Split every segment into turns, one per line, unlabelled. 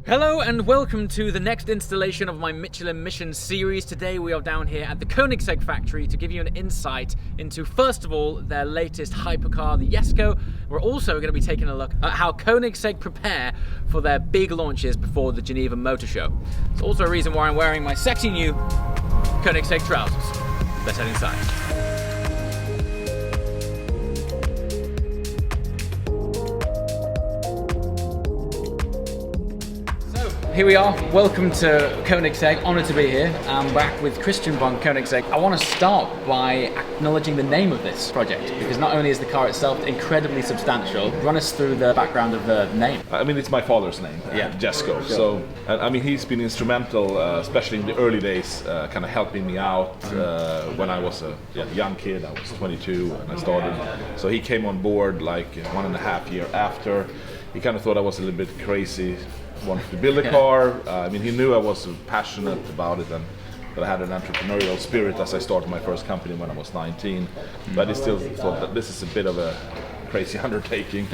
Hello and welcome to the next installation of my Michelin Mission series. Today we are down here at the Koenigsegg factory to give you an insight into, first of all, their latest hypercar, the Jesko. We're also going to be taking a look at how Koenigsegg prepare for their big launches before the Geneva Motor Show. It's also a reason why I'm wearing my sexy new Koenigsegg trousers. Let's head inside. Here we are, welcome to Koenigsegg, honoured to be here. I'm back with Christian Von Koenigsegg. I want to start by acknowledging the name of this project, because not only is the car itself incredibly substantial, run us through the background of the name.
I mean, it's my father's name, Jesko. Sure. So, I mean, he's been instrumental, especially in the early days, kind of helping me out when I was a young kid. I was 22 when I started. So he came on board like 1.5 years after. He kind of thought I was a little bit crazy, wanted to build a car. I mean, he knew I was passionate about it and that I had an entrepreneurial spirit as I started my first company when I was 19. But he still thought that this is a bit of a crazy undertaking.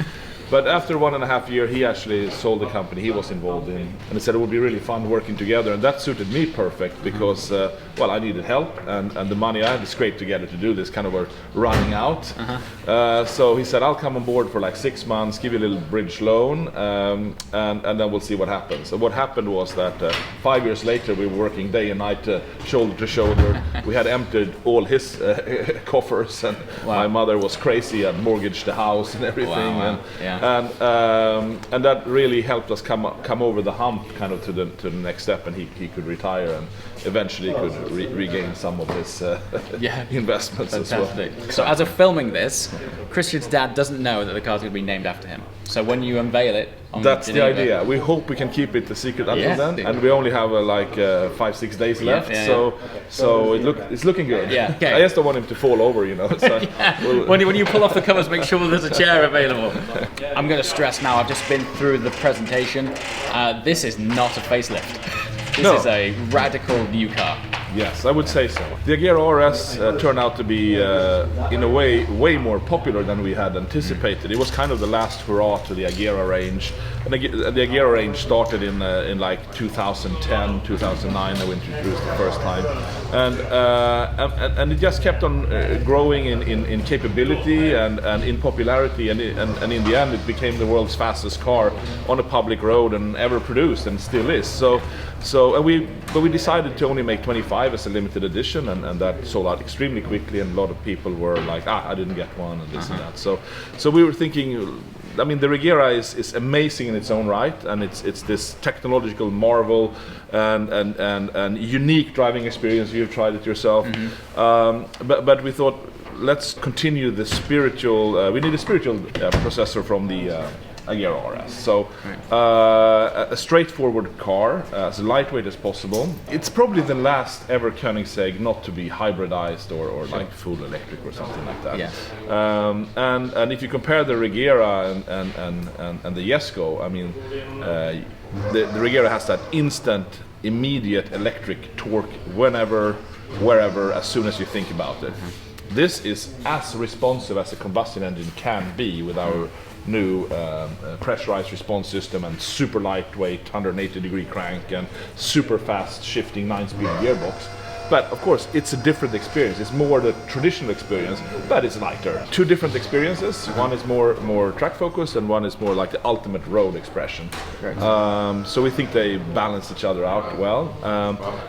But after 1.5 years, he actually sold the company he was involved in, and he said it would be really fun working together, and that suited me perfect because, well, I needed help, and the money I had to scrape together to do this kind of were running out. So he said, I'll come on board for like 6 months, give you a little bridge loan, and then we'll see what happens. And what happened was that 5 years later, we were working day and night, shoulder to shoulder. We had emptied all his coffers, and my mother was crazy and mortgaged the house and everything. And that really helped us come over the hump kind of to the next step, and he could retire and eventually could regain some of his investments as well.
So as of filming this, Christian's dad doesn't know that the car's going to be named after him. So when you unveil it on
That's
Geneva,
the idea. We hope we can keep it a secret until then, and we only have like 5-6 days left. So it's looking good.
Yeah. Okay.
I just don't want him to fall over, you know. So
when you pull off the covers, make sure there's a chair available. I'm going to stress now, I've just been through the presentation. This is not a facelift. This is a radical new car.
Yes, I would say so. The Agera RS turned out to be, in a way more popular than we had anticipated. It was kind of the last hurrah to the Agera range. And the Agera range started in like 2010, 2009, when we introduced the first time. And it just kept on growing in capability and in popularity, and in the end it became the world's fastest car on a public road and ever produced, and still is. But we decided to only make 25 as a limited edition, and that sold out extremely quickly, and a lot of people were like, I didn't get one, and this and that. So we were thinking, I mean, the Agera is amazing in its own right, and it's this technological marvel and unique driving experience. You've tried it yourself, but we thought, let's continue the spiritual. We need a spiritual processor from the Agera RS. So a straightforward car, as lightweight as possible. It's probably the last ever Koenigsegg not to be hybridized or like full electric or something like that. And if you compare the Agera and the Jesko, I mean, the Agera has that instant, immediate electric torque whenever, wherever, as soon as you think about it. This is as responsive as a combustion engine can be with our new pressurized response system and super lightweight 180-degree crank and super fast shifting 9-speed gearbox. But of course, it's a different experience. It's more the traditional experience, but it's lighter. Two different experiences. One is more track focused, and one is more like the ultimate road expression. So we think they balance each other out well.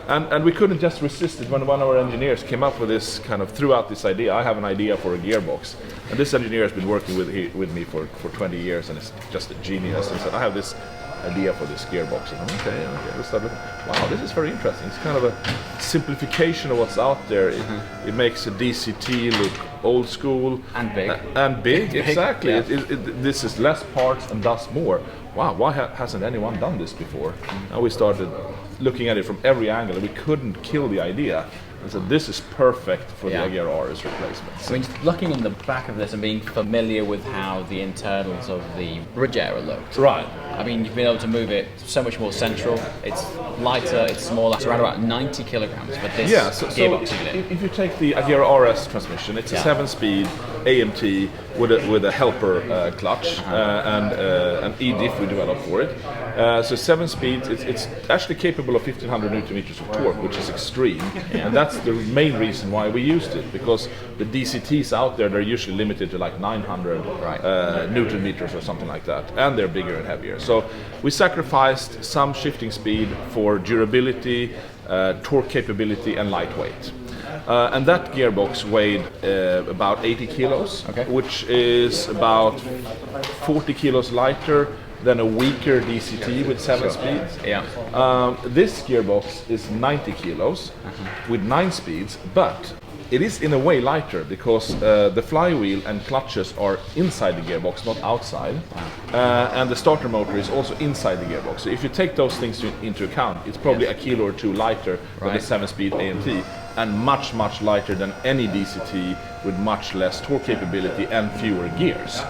And we couldn't just resist it when one of our engineers came up with this kind of threw out this idea. I have an idea for a gearbox, and this engineer has been working with me for 20 years, and it's just a genius. And said, I have this idea for this gearbox. And okay, let's start looking. Wow, this is very interesting. It's kind of a simplification of what's out there. It makes a DCT look old school
and big.
And big, exactly. This is less parts and does more. Wow, why hasn't anyone done this before? And we started looking at it from every angle, and we couldn't kill the idea. And so this is perfect for the Agera RS replacement.
I mean, looking in the back of this and being familiar with how the internals of the Agera looked.
Right.
I mean, you've been able to move it so much more central. It's lighter, it's smaller. It's around about 90 kilograms, but this gearbox
if you take the Agera RS transmission, it's a 7-speed AMT with a helper clutch and an E-diff we developed for it. So 7 speeds, it's actually capable of 1500 Newton meters of torque, which is extreme. And that's the main reason why we used it, because the DCTs out there, they're usually limited to like 900 Newton meters or something like that. And they're bigger and heavier. So we sacrificed some shifting speed for durability, torque capability, and lightweight. And that gearbox weighed about 80 kilos, which is about 40 kilos lighter than a weaker DCT with 7 speeds. This gearbox is 90 kilos with 9 speeds, but it is in a way lighter because the flywheel and clutches are inside the gearbox, not outside. And the starter motor is also inside the gearbox. So if you take those things into account, it's probably a kilo or two lighter than the 7-speed AMT, and much, much lighter than any DCT with much less torque capability and fewer gears.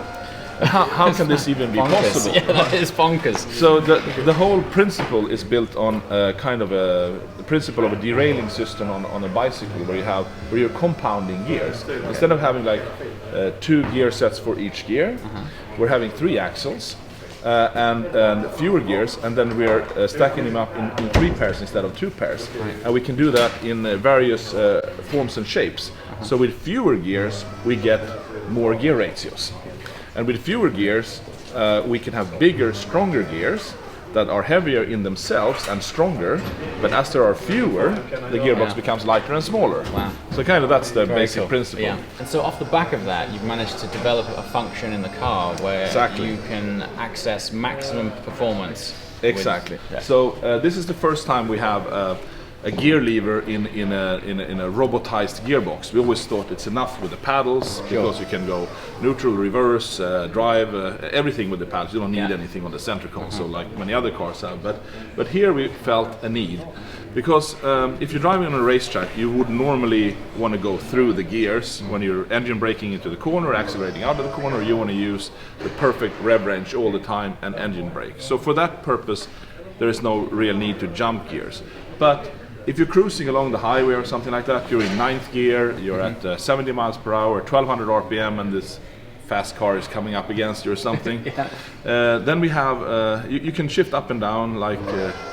How can this even be possible?
Yeah, that is bonkers.
So the whole principle is built on kind of the principle of a derailing system on a bicycle, where you're compounding gears. Instead of having like 2 gear sets for each gear, we're having 3 axles and fewer gears, and then we're stacking them up in 3 pairs instead of 2 pairs. And we can do that in various forms and shapes. So with fewer gears, we get more gear ratios. And with fewer gears, we can have bigger, stronger gears that are heavier in themselves and stronger, but as there are fewer, the gearbox becomes lighter and smaller.
Wow.
So kind of that's the
Very
basic
cool.
principle.
Yeah. And so off the back of that, you've managed to develop a function in the car where you can access maximum performance.
Exactly. So this is the first time we have a gear lever in a robotized gearbox. We always thought it's enough with the paddles because you can go neutral, reverse, drive, everything with the paddles. You don't need anything on the center console like many other cars have. But here we felt a need because if you're driving on a racetrack, you would normally want to go through the gears when you're engine braking into the corner, accelerating out of the corner. You want to use the perfect rev range all the time and engine brake. So for that purpose, there is no real need to jump gears. But if you're cruising along the highway or something like that, you're in 9th gear, you're at 70 miles per hour, 1200 RPM, and this fast car is coming up against you or something. Then we have, you can shift up and down like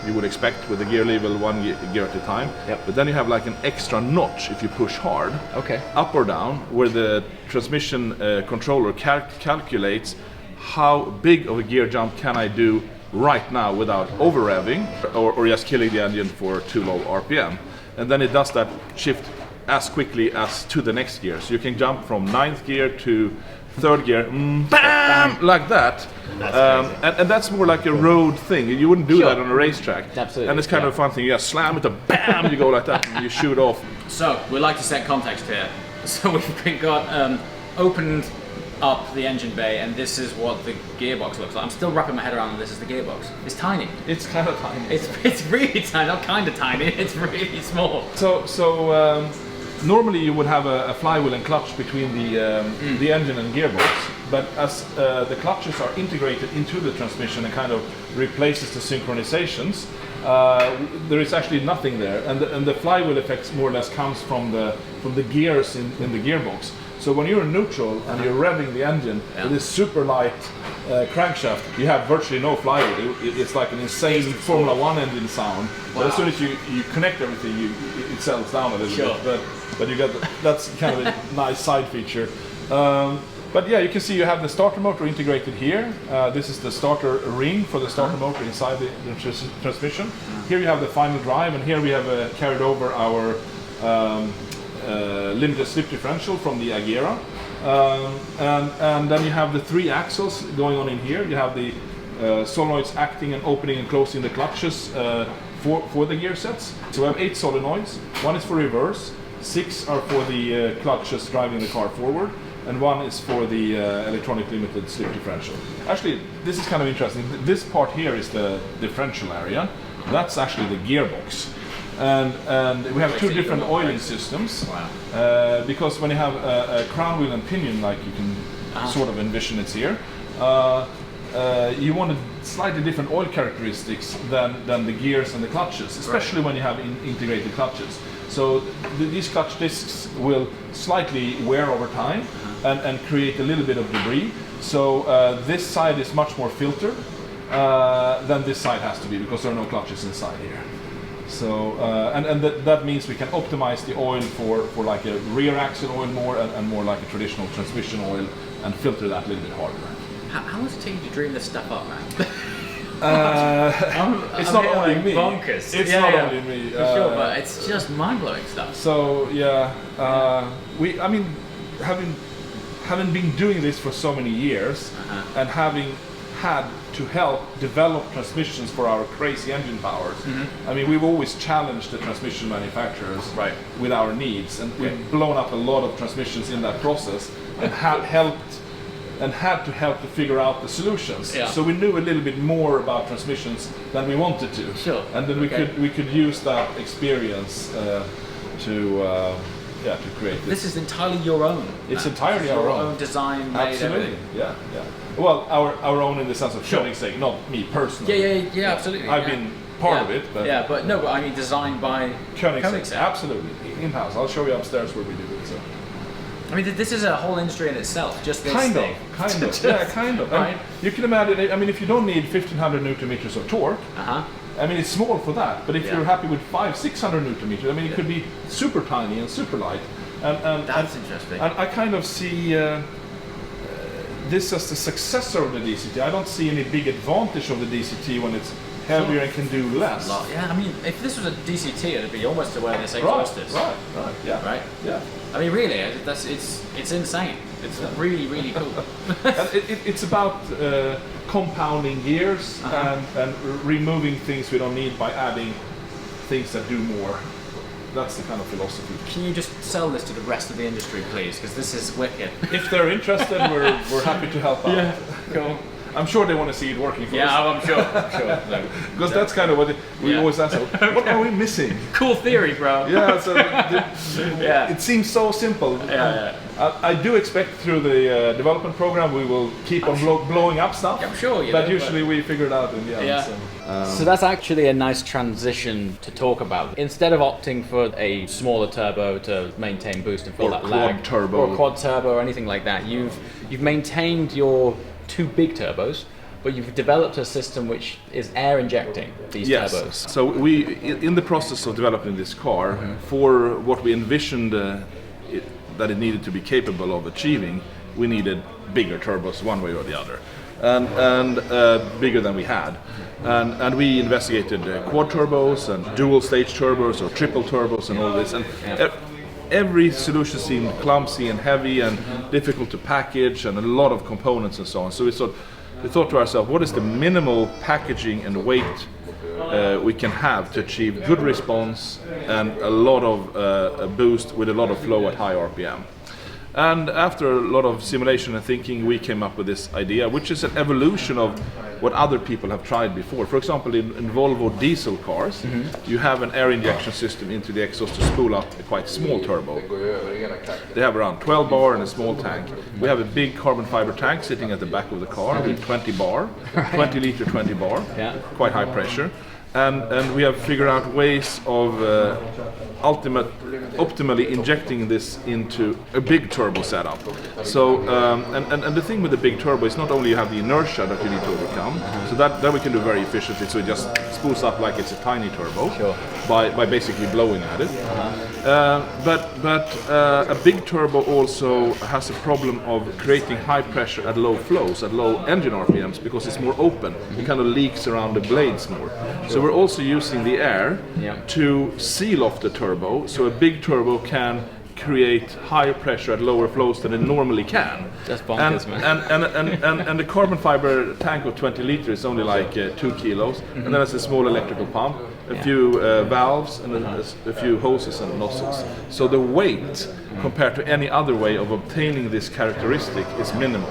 you would expect with the gear level, 1 gear at a time. But then you have like an extra notch if you push hard, up or down, where the transmission controller calculates how big of a gear jump can I do right now without over revving or just killing the engine for too low RPM. And then it does that shift as quickly as to the next gear. So you can jump from 9th gear to 3rd gear, bam, like that. And that's more like a road thing. You wouldn't do that on a racetrack.
Absolutely.
And it's kind of a fun thing. You just slam it, bam, you go like that, and you shoot off.
So we'd like to set context here. So we've got opened up the engine bay, and this is what the gearbox looks like. I'm still wrapping my head around this is the gearbox. It's tiny.
It's kind of tiny.
It's really tiny, not kind of tiny, it's really small.
So normally you would have a flywheel and clutch between the engine and gearbox, but as the clutches are integrated into the transmission and kind of replaces the synchronizations, there is actually nothing there, and the flywheel effects more or less comes from the gears in the gearbox. So when you're in neutral and you're revving the engine with this super light crankshaft, you have virtually no flywheel. It's like an insane Formula 1 engine sound. But as soon as you connect everything, it settles down a little bit. But you get that's kind of a nice side feature. But yeah, you can see you have the starter motor integrated here. This is the starter ring for the starter motor inside the transmission. Here you have the final drive, and here we have carried over our limited slip differential from the Agera, and then you have the 3 axles going on in here. You have the solenoids acting and opening and closing the clutches for the gear sets. So we have 8 solenoids. 1 is for reverse, 6 are for the clutches driving the car forward, and 1 is for the electronic limited slip differential. Actually, this is kind of interesting. This part here is the differential area. That's actually the gearbox. And we have 2 different oiling systems, because when you have a crown wheel and pinion, like you can sort of envision it's here, you want slightly different oil characteristics than the gears and the clutches, especially when you have integrated clutches. So these clutch discs will slightly wear over time and create a little bit of debris. So this side is much more filtered, than this side has to be, because there are no clutches inside here. So and that means we can optimize the oil for like a rear axle oil more and more like a traditional transmission oil, and filter that a little bit harder.
How long does it take you to dream this stuff up, man?
It's not only me.
Bonkers.
It's not only me.
For sure, but it's just mind-blowing stuff.
So yeah, I mean, having been doing this for so many years, and having had to help develop transmissions for our crazy engine powers. I mean, we've always challenged the transmission manufacturers with our needs, and we've blown up a lot of transmissions in that process, and had to help to figure out the solutions. So we knew a little bit more about transmissions than we wanted to.
Sure.
And then we could use that experience to create this.
This is entirely your own.
It's entirely our own
design, made.
Absolutely.
Everything.
Yeah. Well, our own in the sense of Koenigsegg, not me personally.
Yeah, absolutely.
I've been part of it, but
but I mean designed by Koenigsegg.
Absolutely, in-house. I'll show you upstairs where we do it. So.
I mean, this is a whole industry in itself. Just this
kind
thing.
of. Yeah, kind of.
Right.
You can imagine. I mean, if you don't need 1,500 newton meters of torque. I mean, it's small for that. But if you're happy with 500-600 newton meters, I mean, it could be super tiny and super light. And
that's interesting.
And I kind of see this as the successor of the DCT. I don't see any big advantage of the DCT when it's heavier and can do less.
Yeah, I mean, if this was a DCT, it'd be almost to where this exhaust is.
Right,
Right?
Yeah.
I mean, really, it's insane. It's really, really cool.
And it's about compounding gears and removing things we don't need by adding things that do more. That's the kind of philosophy.
Can you just sell this to the rest of the industry, please? Because this is wicked.
If they're interested, we're happy to help out.
Yeah, cool.
I'm sure they want to see it working first.
Yeah, I'm sure. No,
because that's kind of what we always ask. What are we missing?
Cool theory, bro.
Yeah. So it seems so simple.
Yeah.
I do expect through the development program we will keep on blowing up stuff.
I'm sure.
But usually we figure it out in the end.
Yeah. So that's actually a nice transition to talk about. Instead of opting for a smaller turbo to maintain boost and fill that lag, or a quad turbo or anything like that, you've maintained your two big turbos, but you've developed a system which is air injecting these turbos.
So we, in the process of developing this car, for what we envisioned that it needed to be capable of achieving, we needed bigger turbos one way or the other, and bigger than we had. And we investigated quad turbos and dual stage turbos or triple turbos and all this. And every solution seemed clumsy and heavy and difficult to package, and a lot of components and so on. So we thought to ourselves, what is the minimal packaging and weight we can have to achieve good response and a lot of a boost with a lot of flow at high RPM? And after a lot of simulation and thinking, we came up with this idea, which is an evolution of what other people have tried before. For example, in Volvo diesel cars, you have an air injection system into the exhaust to spool up a quite small turbo. They have around 12 bar and a small tank. We have a big carbon fiber tank sitting at the back of the car with 20 bar, 20 liter, 20 bar, quite high pressure. And we have figured out ways of optimally injecting this into a big turbo setup. So and the thing with the big turbo is not only you have the inertia that you need to overcome, so that we can do very efficiently. So it just spools up like it's a tiny turbo by basically blowing at it. But a big turbo also has a problem of creating high pressure at low flows, at low engine RPMs, because it's more open. It kind of leaks around the blades more. So we're also using the air to seal off the turbo, so a big turbo can create higher pressure at lower flows than it normally can.
That's bonkers, man.
And the carbon fiber tank of 20 liters is only like 2 kilos, and then there's a small electrical pump, a few valves, and a few hoses and nozzles. So the weight compared to any other way of obtaining this characteristic is minimal.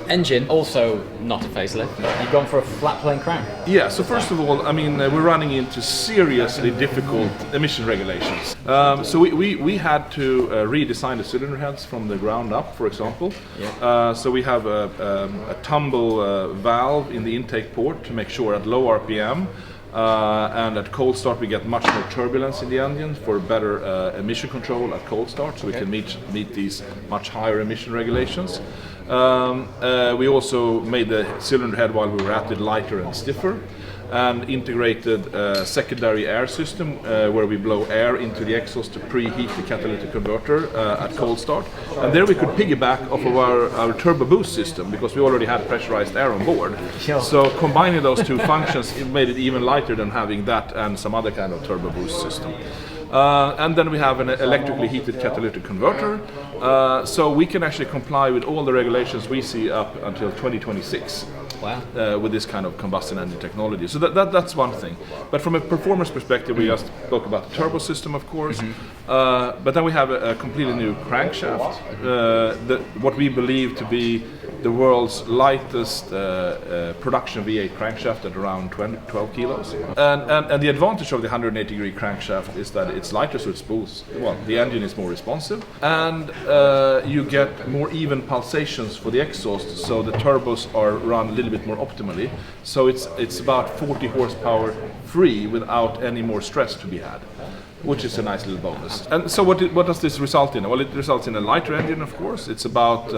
Engine, also not a facelift. You've gone for a flat plane crank.
Yeah, so first of all, I mean, we're running into seriously difficult emission regulations. So we had to redesign the cylinder heads from the ground up, for example. So we have a tumble valve in the intake port to make sure at low RPM and at cold start we get much more turbulence in the engine for better emission control at cold start, so we can meet these much higher emission regulations. We also made the cylinder head while we were at it lighter and stiffer, and integrated a secondary air system where we blow air into the exhaust to preheat the catalytic converter at cold start. And there we could piggyback off of our turbo boost system, because we already had pressurized air on board.
Sure.
So combining those two functions, it made it even lighter than having that and some other kind of turbo boost system. And then we have an electrically heated catalytic converter, so we can actually comply with all the regulations we see up until 2026.
Wow.
With this kind of combustion engine technology. So that's one thing. But from a performance perspective, we just spoke about the turbo system, of course. But then we have a completely new crankshaft, what we believe to be the world's lightest production V8 crankshaft at around 12 kilos. And the advantage of the 180-degree crankshaft is that it's lighter, so it's smooth. Well, the engine is more responsive, and you get more even pulsations for the exhaust, so the turbos are run a little bit more optimally. So it's about 40 horsepower free without any more stress to be had, which is a nice little bonus. And so what does this result in? Well, it results in a lighter engine, of course. It's about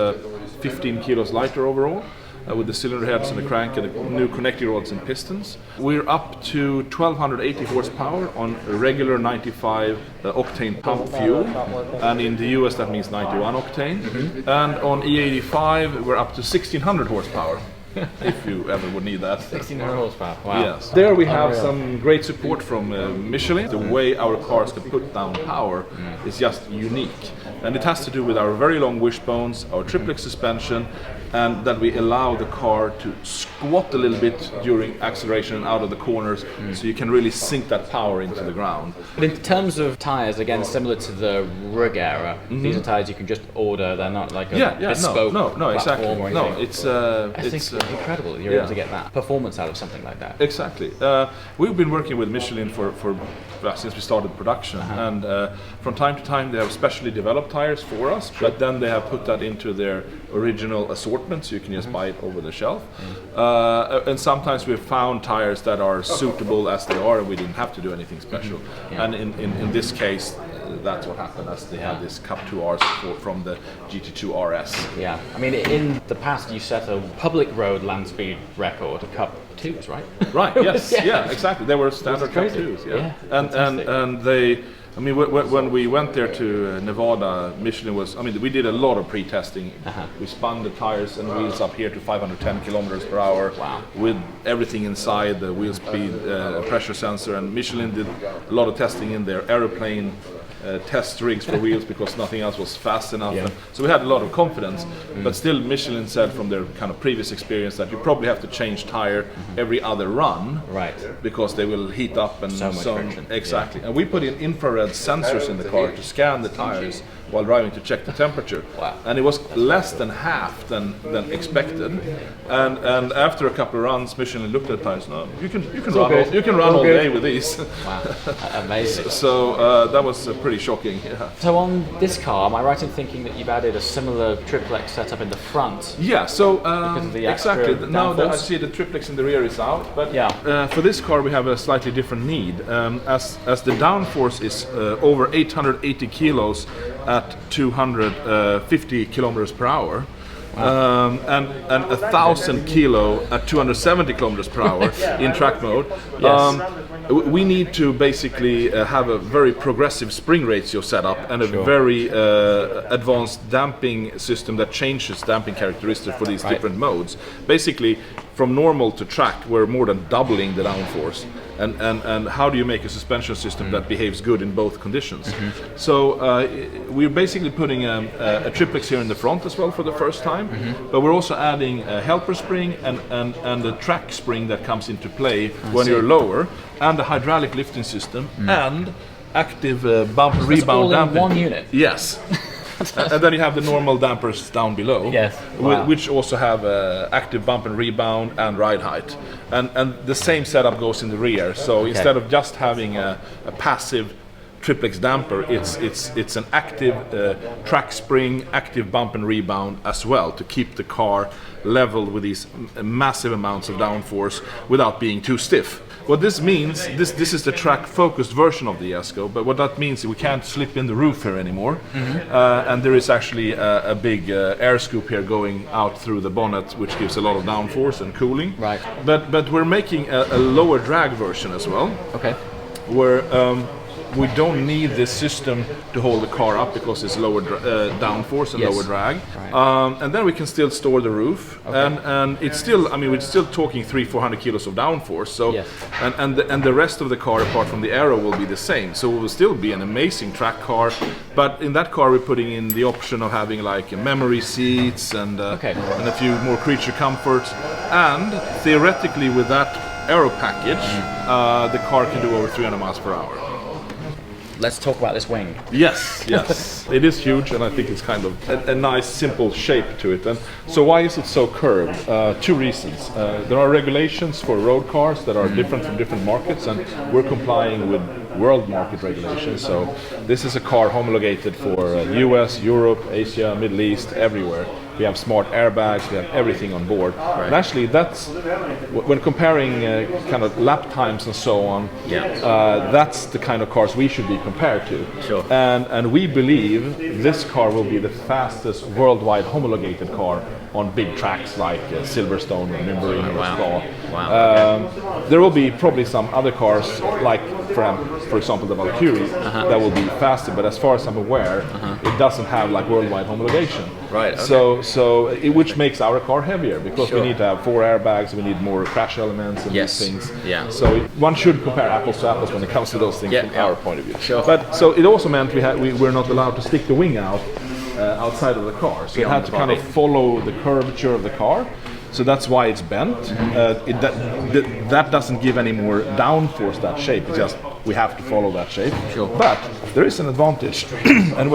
15 kilos lighter overall, with the cylinder heads and the crank and the new connecting rods and pistons. We're up to 1280 horsepower on a regular 95 octane pump fuel, and in the US that means 91 octane. And on E85 we're up to 1600 horsepower. If you ever would need that.
1600 horsepower. Wow.
Yes. There we have some great support from Michelin. The way our cars can put down power is just unique. And it has to do with our very long wishbones, our triplex suspension, and that we allow the car to squat a little bit during acceleration and out of the corners, so you can really sink that power into the ground.
But in terms of tyres, again, similar to the Rig era, these are tyres you can just order. They're not like a bespoke
exactly.
platform or anything.
No,
it's incredible that you're able to get that performance out of something like that.
Exactly. We've been working with Michelin since we started production, and from time to time they have specially developed tires for us, but then they have put that into their original assortment, so you can just buy it over the shelf. And sometimes we've found tires that are suitable as they are, and we didn't have to do anything special. And in this case, that's what happened, as they had this Cup 2Rs from the GT2 RS.
Yeah, I mean, in the past you set a public road land speed record, Cup 2s, right?
Right, yes, yeah, exactly. They were standard Cup 2s, yeah. And they, I mean, when we went there to Nevada, Michelin was, I mean, we did a lot of pre-testing. We spun the tires and wheels up here to 510 kilometers per hour with everything inside, the wheel speed, pressure sensor, and Michelin did a lot of testing in their aeroplane test rigs for wheels, because nothing else was fast enough. So we had a lot of confidence, but still Michelin said from their kind of previous experience that you probably have to change tire every other run, because they will heat up and
so much friction.
Exactly. And we put in infrared sensors in the car to scan the tires while driving to check the temperature. And it was less than half than expected. And after a couple of runs, Michelin looked at the tires. No, you can run all day with these.
Wow, amazing.
So that was pretty shocking.
So on this car, am I right in thinking that you've added a similar triplex setup in the front?
Yeah. So
because of the
exactly. Now
downforce?
I see the triplex in the rear is out, but for this car we have a slightly different need. As the downforce is over 880 kilos at 250 kilometers per hour, and 1,000 kilo at 270 kilometers per hour in track mode. We need to basically have a very progressive spring ratio setup and a very advanced damping system that changes damping characteristics for these different modes. Basically, from normal to track, we're more than doubling the downforce. And how do you make a suspension system that behaves good in both conditions? So we're basically putting a triplex here in the front as well for the first time, but we're also adding a helper spring and a track spring that comes into play when you're lower, and a hydraulic lifting system, and active bump and rebound damping.
In one unit?
Yes. And then you have the normal dampers down below, which also have active bump and rebound and ride height. And the same setup goes in the rear. So instead of just having a passive triplex damper, it's an active track spring, active bump and rebound as well, to keep the car level with these massive amounts of downforce without being too stiff. what this means, this is the track-focused version of the Jesko, but what that means is we can't slip in the roof here anymore, and there is actually a big air scoop here going out through the bonnet, which gives a lot of downforce and cooling.
Right.
But we're making a lower drag version as well.
Okay.
Where we don't need this system to hold the car up because it's lower downforce and lower drag.
Right.
And then we can still store the roof, and it's still, I mean, we're still talking 300-400 kilos of downforce. So, and the rest of the car, apart from the aero, will be the same. So it will still be an amazing track car. But in that car, we're putting in the option of having like memory seats and a few more creature comforts. And theoretically, with that aero package, the car can do over 300 miles per hour.
Let's talk about this wing.
Yes, yes. It is huge, and I think it's kind of a nice, simple shape to it. And so why is it so curved? Two reasons. There are regulations for road cars that are different from different markets, and we're complying with world market regulations. So this is a car homologated for US, Europe, Asia, Middle East, everywhere. We have smart airbags, we have everything on board. Right. And actually that's, when comparing kind of lap times and so on, that's the kind of cars we should be compared to.
Sure.
And we believe this car will be the fastest worldwide homologated car on big tracks like Silverstone or Nürburgring or Spa.
Wow.
There will be probably some other cars like, for example, the Valkyrie that will be faster, but as far as I'm aware, it doesn't have like worldwide homologation.
Right. Okay.
Which makes our car heavier because we need to have 4 airbags, we need more crash elements and these things.
Yeah.
So one should compare apples to apples when it comes to those things from our point of view.
Sure.
But so it also meant we're not allowed to stick the wing out outside of the car. So it had to kind of follow the curvature of the car. So that's why it's bent. That doesn't give any more downforce, that shape. It's just we have to follow that shape.
Sure.
But there is an advantage. And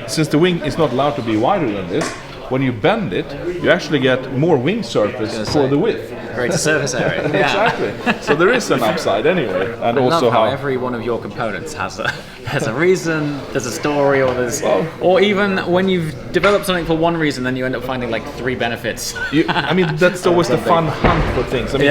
since the wing is not allowed to be wider than this, when you bend it, you actually get more wing surface for the width.
Greater surface area.
Exactly. So there is an upside anyway. And
I
also
love how every one of your components has a reason, there's a story, or even when you've developed something for one reason, then you end up finding like 3 benefits.
I mean, that's always the fun hunt for things. I mean,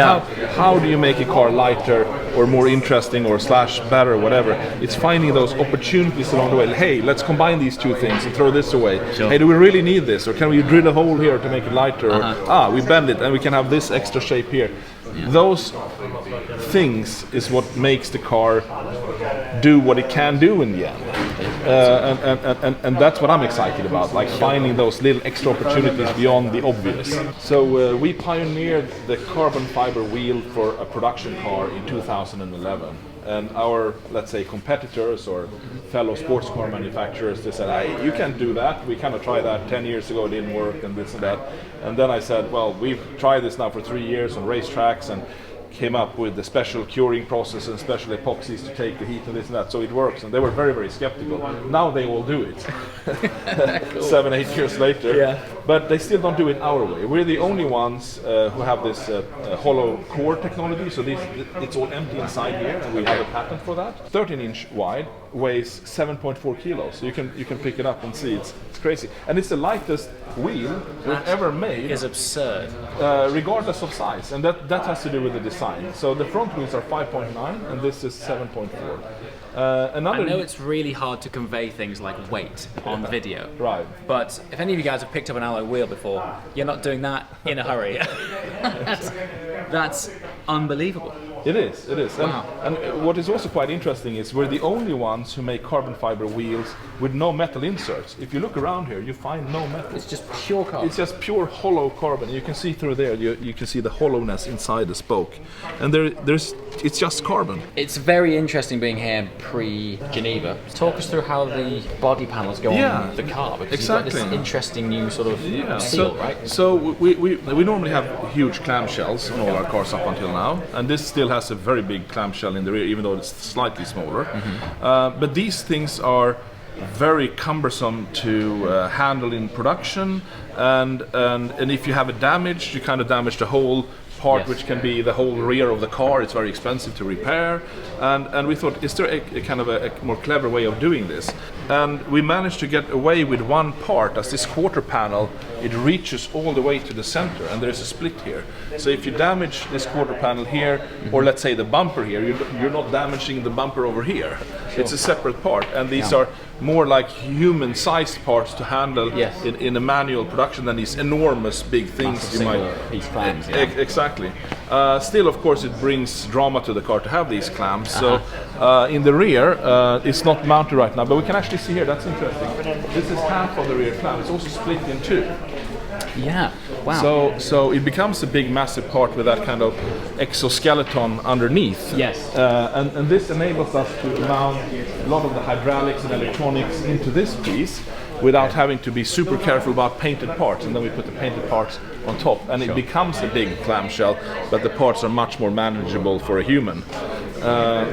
how do you make a car lighter or more interesting or / better, whatever? It's finding those opportunities along the way. Hey, let's combine these 2 things and throw this away.
Sure.
Hey, do we really need this? Or can we drill a hole here to make it lighter? Or, we bend it and we can have this extra shape here. Yeah. Those things is what makes the car do what it can do in the end. And that's what I'm excited about, like finding those little extra opportunities beyond the obvious. So we pioneered the carbon fiber wheel for a production car in 2011. And our, let's say, competitors or fellow sports car manufacturers, they said, hey, you can't do that. We kind of tried that 10 years ago, it didn't work, and this and that. And then I said, well, we've tried this now for 3 years on racetracks and came up with the special curing process and special epoxies to take the heat and this and that, so it works. And they were very, very skeptical. Now they all do it. Cool. 7-8 years later. Yeah. But they still don't do it our way. We're the only ones who have this hollow core technology, so it's all empty inside here, and we have a patent for that. 13-inch wide, weighs 7.4 kilos. So you can pick it up and see it's crazy. And it's the lightest wheel we've ever made.
It's absurd.
Regardless of size, and that has to do with the design. So the front wheels are 5.9 and this is 7.4.
I know it's really hard to convey things like weight on video.
Right.
But if any of you guys have picked up an alloy wheel before, you're not doing that in a hurry. That's unbelievable.
It is.
Wow.
And what is also quite interesting is we're the only ones who make carbon fiber wheels with no metal inserts. If you look around here, you find no metal.
It's just pure carbon.
It's just pure hollow carbon. You can see through there, you can see the hollowness inside the spoke. And it's just carbon.
It's very interesting being here pre-Geneva. Talk us through how the body panels go on the car, because
exactly.
you've got this interesting new sort of seal, right?
So we normally have huge clamshells on all our cars up until now, and this still has a very big clamshell in the rear, even though it's slightly smaller. But these things are very cumbersome to handle in production, and if you have a damage, you kind of damage the whole part which can be the whole rear of the car. It's very expensive to repair, and we thought, is there a kind of a more clever way of doing this? And we managed to get away with one part, as this quarter panel, it reaches all the way to the center, and there's a split here. So if you damage this quarter panel here, or let's say the bumper here, you're not damaging the bumper over here. Sure. It's a separate part, and these are more like human-sized parts to handle in a manual production than these enormous big things you might.
Piece clamps.
Exactly. Still, of course, it brings drama to the car to have these clamps. So in the rear, it's not mounted right now, but we can actually see here. That's interesting. This is half of the rear clamp. It's also split in two.
Yeah. Wow.
So it becomes a big, massive part with that kind of exoskeleton underneath.
Yes.
And this enables us to mount a lot of the hydraulics and electronics into this piece without having to be super careful about painted parts. And then we put the painted parts on top, and it becomes a big clamshell, but the parts are much more manageable for a human.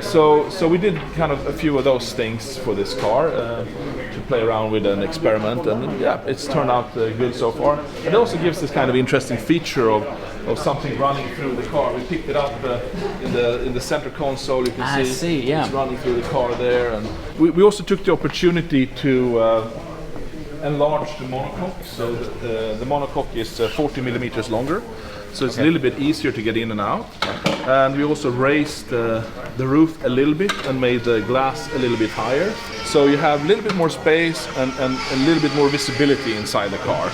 So we did kind of a few of those things for this car to play around with an experiment, and yeah, it's turned out good so far. It also gives this kind of interesting feature of something running through the car. We picked it up in the center console. You can see it's running through the car there, and we also took the opportunity to enlarge the monocoque. So the monocoque is 40 millimeters longer, so it's a little bit easier to get in and out. And we also raised the roof a little bit and made the glass a little bit higher, so you have a little bit more space and a little bit more visibility inside the car.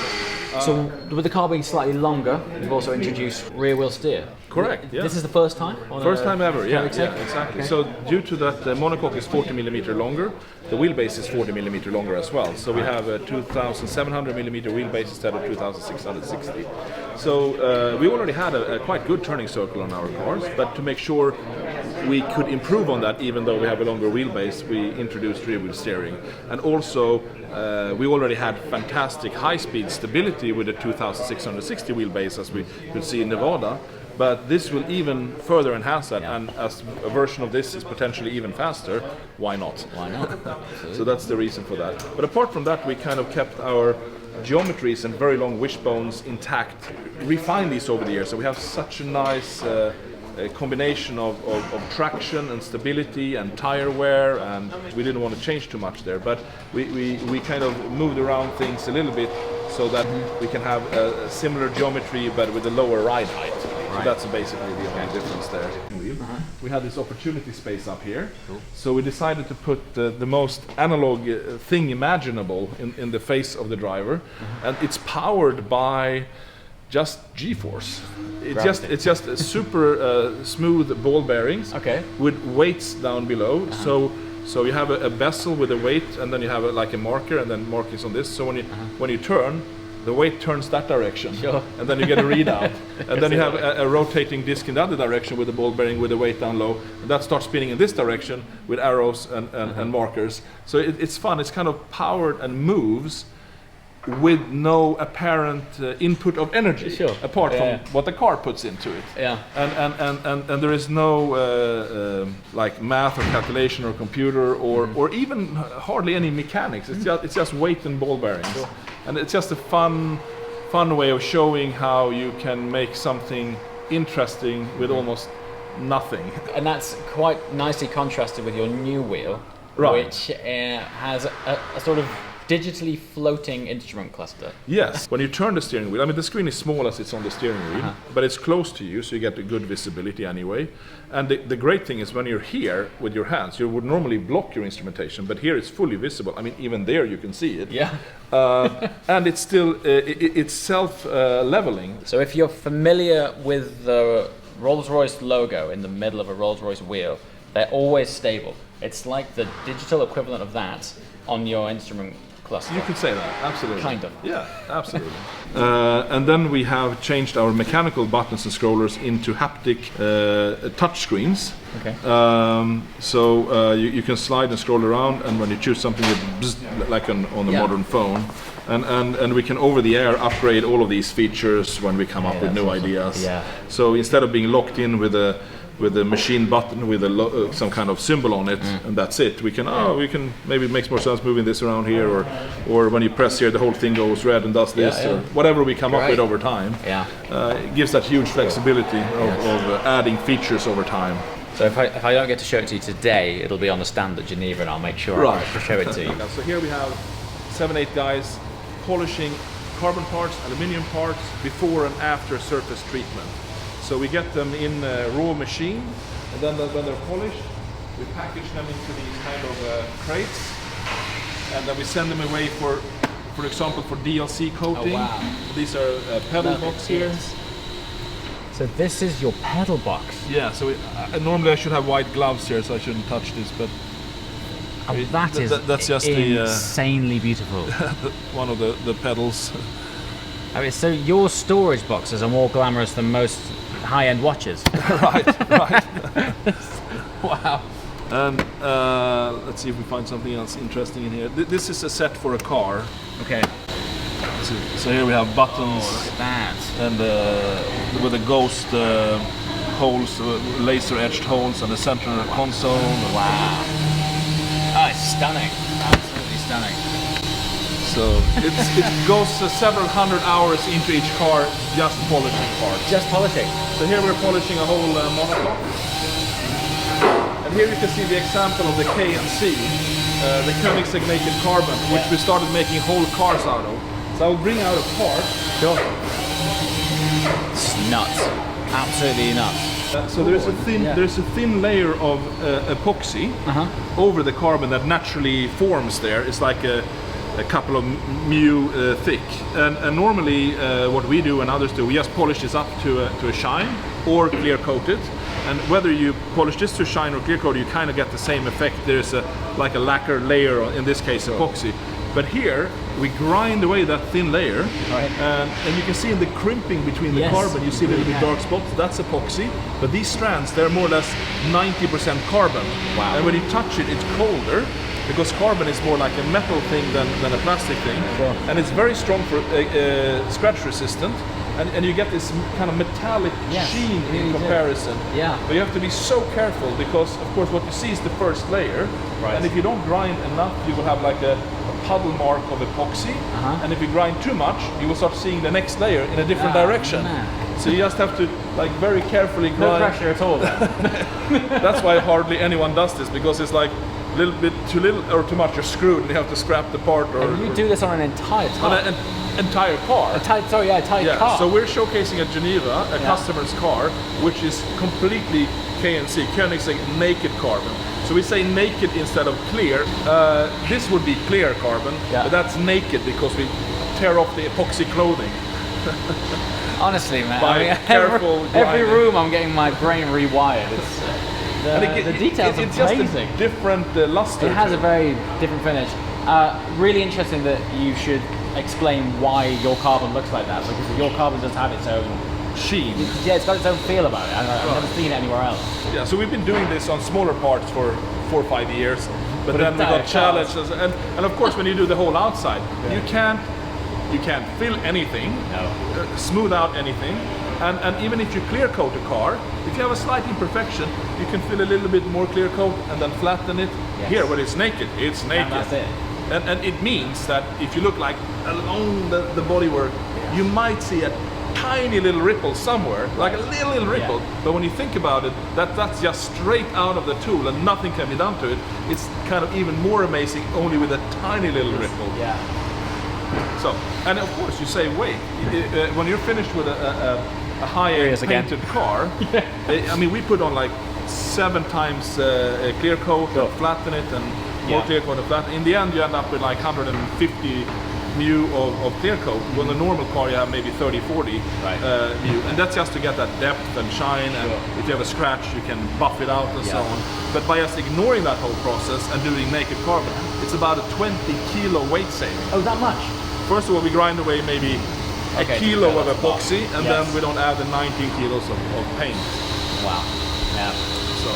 So with the car being slightly longer, you've also introduced rear wheel steer.
Correct. Yeah.
This is the first time?
First time ever, yeah, exactly.
Okay.
So due to that, the monocoque is 40 millimeter longer, the wheelbase is 40 millimeter longer as well. So we have a 2,700 millimeter wheelbase instead of 2,660. So we already had a quite good turning circle on our cars, but to make sure we could improve on that, even though we have a longer wheelbase, we introduced rear wheel steering. And also, we already had fantastic high-speed stability with a 2,660 wheelbase, as we could see in Nevada. But this will even further enhance that, and as a version of this is potentially even faster, why not?
Why not?
So that's the reason for that. But apart from that, we kind of kept our geometries and very long wishbones intact, refined these over the years. So we have such a nice combination of traction and stability and tire wear, and we didn't want to change too much there. But we kind of moved around things a little bit so that we can have a similar geometry but with a lower ride height. So that's basically the only difference there. We had this opportunity space up here, so we decided to put the most analog thing imaginable in the face of the driver, and it's powered by just G-force. It's just a super smooth ball bearings with weights down below. So you have a bezel with a weight, and then you have like a marker, and then markings on this. So when you turn, the weight turns that direction, and then you get a readout. And then you have a rotating disc in the other direction with the ball bearing with the weight down low, and that starts spinning in this direction with arrows and markers. So it's fun. It's kind of powered and moves with no apparent input of energy, apart from what the car puts into it. And there is no like math or calculation or computer or even hardly any mechanics. It's just weight and ball bearings. And it's just a fun way of showing how you can make something interesting with almost nothing.
And that's quite nicely contrasted with your new wheel, which has a sort of digitally floating instrument cluster.
Yes, when you turn the steering wheel, I mean the screen is small as it's on the steering wheel, but it's close to you, so you get a good visibility anyway. And the great thing is when you're here with your hands, you would normally block your instrumentation, but here it's fully visible. I mean, even there you can see it. And it's still, it's self-leveling.
So if you're familiar with the Rolls-Royce logo in the middle of a Rolls-Royce wheel, they're always stable. It's like the digital equivalent of that on your instrument cluster.
You could say that, absolutely.
Kind of.
Yeah, absolutely. And then we have changed our mechanical buttons and scrollers into haptic touch screens. So you can slide and scroll around, and when you choose something, it bzz, like on a modern phone. And we can over the air upgrade all of these features when we come up with new ideas. So instead of being locked in with a with a machine button with a some kind of symbol on it, and that's it. We can maybe it makes more sense moving this around here, or when you press here, the whole thing goes red and does this, or whatever we come up with over time. It gives that huge flexibility of adding features over time.
So if I don't get to show it to you today, it'll be on the stand at Geneva, and I'll make sure I show it to you.
So here we have 7-8 guys polishing carbon parts, aluminium parts before and after surface treatment. So we get them in a raw machine, and then when they're polished, we package them into these kind of crates, and then we send them away for example, for DLC coating.
Oh, wow.
These are pedal box here.
So this is your pedal box.
Yeah, so normally I should have white gloves here, so I shouldn't touch this, but
that's just insanely beautiful.
One of the pedals.
I mean, so your storage boxes are more glamorous than most high-end watches.
Right.
Wow.
And let's see if we find something else interesting in here. This is a set for a car.
Okay.
So here we have buttons.
Oh, look at that.
And with the ghost holes, laser-etched holes, and the center console.
Wow. Oh, it's stunning. Absolutely stunning.
So it goes several hundred hours into each car just polishing parts.
Just polishing.
So here we're polishing a whole monocoque. And here you can see the example of the K&C, the Koenigsegg Naked Carbon, which we started making whole cars out of. So I'll bring out a part.
Sure. It's nuts. Absolutely nuts.
So there's a thin layer of epoxy over the carbon that naturally forms there. It's like a couple of mu thick. And normally what we do and others do, we just polish this up to a shine or clear coat it. And whether you polish this to shine or clear coat, you kind of get the same effect. There's like a lacquer layer, in this case epoxy. But here we grind away that thin layer, and you can see in the crimping between the carbon, you see a little bit dark spots. That's epoxy, but these strands, they're more or less 90% carbon.
Wow.
And when you touch it, it's colder, because carbon is more like a metal thing than a plastic thing.
Sure.
And it's very strong for scratch resistant. And you get this kind of metallic sheen in comparison.
Yeah.
But you have to be so careful, because of course what you see is the first layer.
Right.
And if you don't grind enough, you will have like a puddle mark of epoxy. And if you grind too much, you will start seeing the next layer in a different direction.
Man.
So you just have to like very carefully grind.
No pressure at all then.
That's why hardly anyone does this, because it's like a little bit too little or too much, you're screwed and you have to scrap the part.
And you do this on an entire car?
On an entire car.
Entire car.
So we're showcasing at Geneva a customer's car, which is completely K&C, Koenigsegg Naked Carbon. So we say naked instead of clear. This would be clear carbon, but that's naked because we tear off the epoxy clothing.
Honestly, man.
Careful
every room I'm getting my brain rewired. The details
it's
are amazing.
Just a different luster.
It has a very different finish. Really interesting that you should explain why your carbon looks like that, because your carbon does have its own
sheen.
Yeah, it's got its own feel about it. I've never seen it anywhere else.
Yeah, so we've been doing this on smaller parts for 4 or 5 years, but then we got challenged, and of course when you do the whole outside, you can't fill anything, smooth out anything, and even if you clear coat a car, if you have a slight imperfection, you can fill a little bit more clear coat and then flatten it. Here, when it's naked, it's naked.
And that's it.
And it means that if you look like along the bodywork, you might see a tiny little ripple somewhere, like a little ripple. But when you think about it, that's just straight out of the tool and nothing can be done to it. It's kind of even more amazing only with a tiny little ripple.
Yeah.
So, and of course you say, wait, when you're finished with a high-end painted car, I mean, we put on like 7 times a clear coat, and flatten it, and more clear coat and flatten. In the end, you end up with like 150 mu of clear coat. When the normal car, you have maybe 30, 40 mu, and that's just to get that depth and shine. And if you have a scratch, you can buff it out and so on. But by just ignoring that whole process and doing naked carbon, it's about a 20 kilo weight saving.
Oh, that much?
First of all, we grind away maybe a kilo of epoxy, and then we don't add the 19 kilos of paint.
Wow. Yeah.
So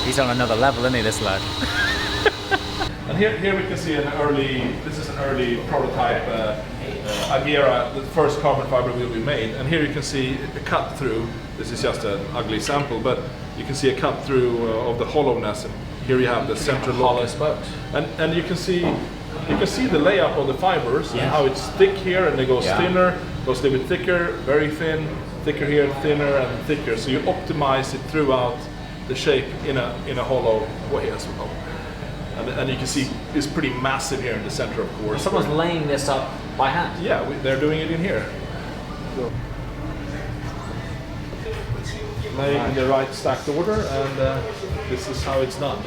he's on another level, isn't he, this lad?
And here we can see this is an early prototype Agera, the first carbon fiber wheel we made. And here you can see the cut through This is just an ugly sample, but you can see a cut through of the hollowness. And here you have the central
hollow spokes.
and you can see the layup of the fibers and how it's thick here and it goes thinner, goes a little bit thicker, very thin, thicker here, thinner and thicker. So you optimize it throughout the shape in a hollow way as well. And you can see it's pretty massive here in the center, of course.
Someone's laying this up by hand.
Yeah, they're doing it in here. So, laying in the right stacked order, and this is how it's done.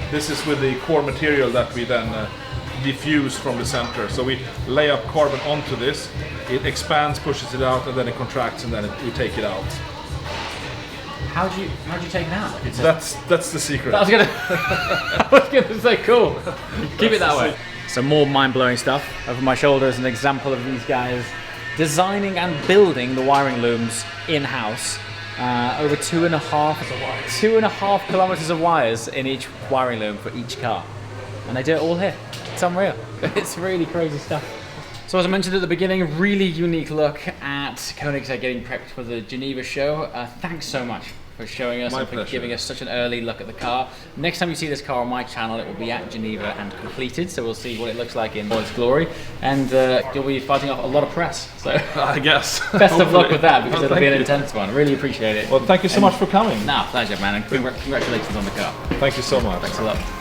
This is with the core material that we then diffuse from the center. So we lay up carbon onto this, it expands, pushes it out, and then it contracts, and then we take it out.
How'd you take it out?
That's the secret.
I was gonna say, cool. Keep it that way. Some more mind-blowing stuff over my shoulder is an example of these guys designing and building the wiring looms in-house. Over 2.5 kilometers of wires in each wiring loom for each car, and they do it all here. It's unreal. It's really crazy stuff. So as I mentioned at the beginning, a really unique look at Koenigsegg getting prepped for the Geneva show. Thanks so much for showing us and for giving us such an early look at the car. Next time you see this car on my channel, it will be at Geneva and completed, so we'll see what it looks like in all its glory, and you'll be fighting off a lot of press, so
I guess.
Best of luck with that, because it'll be an intense one. Really appreciate it.
Well, thank you so much for coming.
Pleasure, man, and congratulations on the car.
Thank you so much.
Thanks a lot.